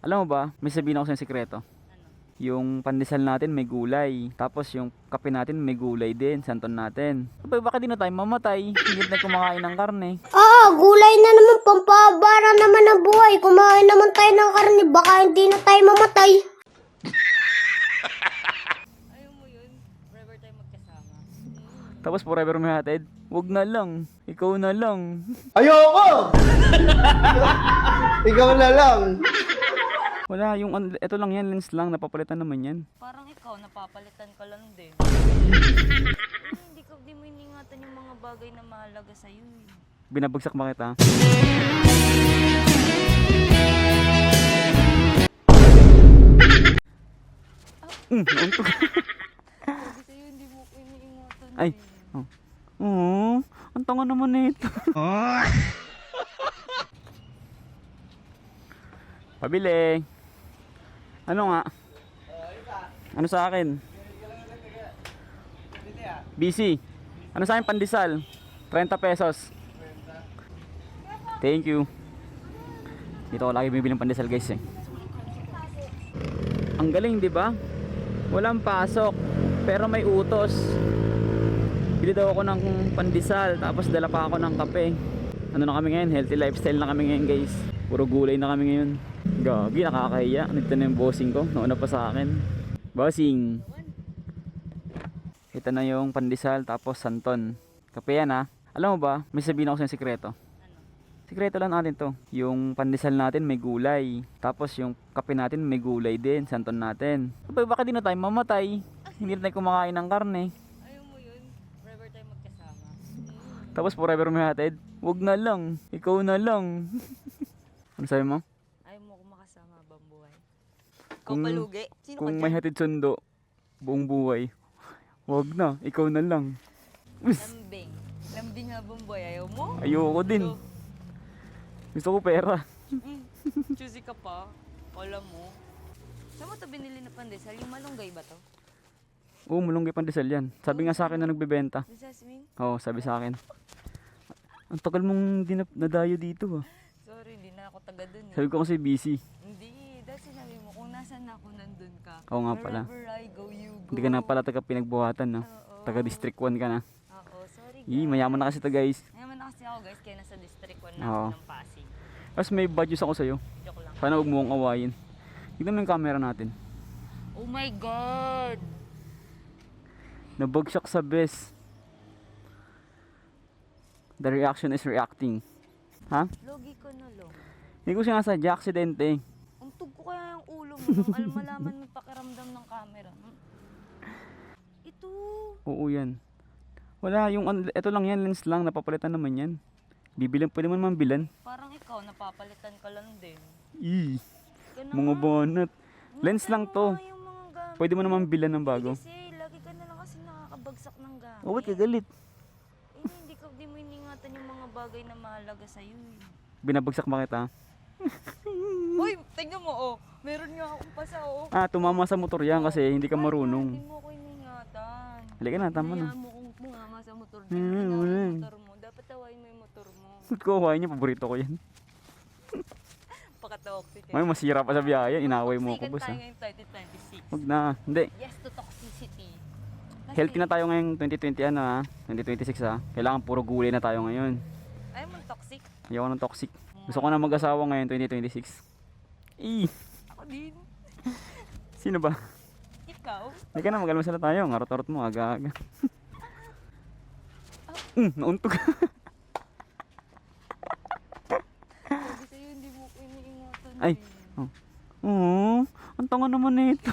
Alam mo ba, may sabihin ako sa sikreto. Ano? Yung pandesal natin may gulay. Tapos yung kape natin may gulay din, santon natin. Abay, baka di na tayo mamatay. Hindi na kumakain ng karne. Gulay na naman, pampabara naman ang buhay. Kumain naman tayo ng karne, baka hindi na tayo mamatay. Ayaw mo yun? Forever tayo magkasama. Tapos forever may hatid. Wag na lang. Ikaw na lang. Ayoko! Ikaw na lang. Wala, ito lang yan, lens lang. Napapalitan naman yan. Parang ikaw, napapalitan ka lang din. Hindi mo iningatan yung mga bagay na mahalaga sa'yo eh. Binabagsak ba kita? Nauntog. Sabi sa'yo, hindi mo ko iniingatan Ay. eh. Oh. Oo, ang tanga naman nito. Pabili. Ano nga? Ano sa akin? BC. Ano sa akin pandesal? 30 pesos. Thank you. Dito ko lagi bibili ng pandesal guys eh. Ang galing, di ba? Walang pasok pero may utos. Bili daw ako ng pandesal tapos dala pa ako ng kape. Ano na kami ngayon? Healthy lifestyle na kami ngayon guys. Puro gulay na kami ngayon. Gagi, nakakahiya. Nito na yung bossing ko. Nauna pa sa akin. Bossing. Ito na yung pandesal tapos santon. Kape yan ha. Alam mo ba, may sabihin ako sa sikreto. Sikreto lang natin to. Yung pandesal natin may gulay. Tapos yung kape natin may gulay din. Santon natin. Abay, baka di na tayo mamatay. Hindi na tayo kumakain ng karne. Ayaw mo yun? Forever tayo magkasama. Tapos forever may hatid. Wag na lang. Ikaw na lang. Ano sabi mo? Ayaw mo ko makasama habang buhay. Ikaw Kung- palugi? Sino ka Kung dyan? may hatid sundo, buong buhay. Wag na. Ikaw na lang. Lambing. Lambing habang buhay. Ayaw mo? Ayoko din. So, Gusto ko pera. choosy ka pa. Alam mo. Saan mo ito binili na pandesal? Yung malunggay ba to? Oo, mulunggay pandesal yan. Sabi nga sa akin na nagbebenta. Yung Jasmine? Oo, sabi sa akin. Ang tagal mong nadayo dito ah. Sorry, hindi na ako taga dun eh. Sabi ko kasi busy. Hindi, dahil sinabi mo kung nasan ako nandun ka. Oo nga pala. Wherever I go, you go. Hindi ka na pala taga pinagbuhatan no. Oo. Taga District 1 ka na. Oo, sorry Ih, mayaman na kasi to guys. Ngayon na kasi ako guys, kaya nasa District 1 na Oo. ako ng Pasig. Tapos may badges ako sa'yo. Joke lang. Sana huwag mo akong awayin. Tignan mo yung camera natin. Oh my God! Nabagsak sa best. The reaction is reacting. Ha? Logi ko na lang. Hindi ko sinasadya, aksidente. Untog ko kaya yung ulo mo nung malaman mo yung pakiramdam ng camera. Ito. Oo yan. Wala, ito lang yan, lens lang, napapalitan naman yan. Bibilan, pwede mo naman bilan. Parang ikaw, napapalitan ka lang din. Ih, Ka na mga nga. bonat. Lens Ingatan lang mo to. nga yung mga gamit. Pwede mo naman bilan ng bago. Kasi lagi ka na lang kasi nakakabagsak ng gamit. Oh, ba't ka galit? Hindi mo iningatan yung mga bagay na mahalaga sa'yo eh. Binabagsak ba kita? Hoy, tingnan mo oh. Meron nga akong pasa oh. Ah, tumama sa motor yan kasi hindi ka Hindi marunong. mo ko iningatan. Halika na, tama na. Hayaan mo kung bumanga sa motor Hmm, dyan. Hayaan mo wala. yung motor mo. Dapat tawain mo yung motor mo. Ba't ko kawain niya? Paborito ko yan. Pakatoxic May masira pa sa biyahe. Inaway mo ako, boss. tayo Ah. ngayong 2026. Huwag na. Hindi. Yes to toxicity. Kasi, Healthy na tayo ngayong 2020 ano ha. 2026 ha. Kailangan puro gulay na tayo ngayon. Ayaw mo toxic? Ayoko ng toxic. Gusto ko na mag-asawa ngayon 2026. Ako din. Sino ba? Ikaw? Hindi ka na, mag-almasal na tayo. Ngarot-arot mo, aga-aga. Nauntog. Sabi sa'yo, hindi mo ko iniingatan Ay. eh. Oo, ang tanga naman nito.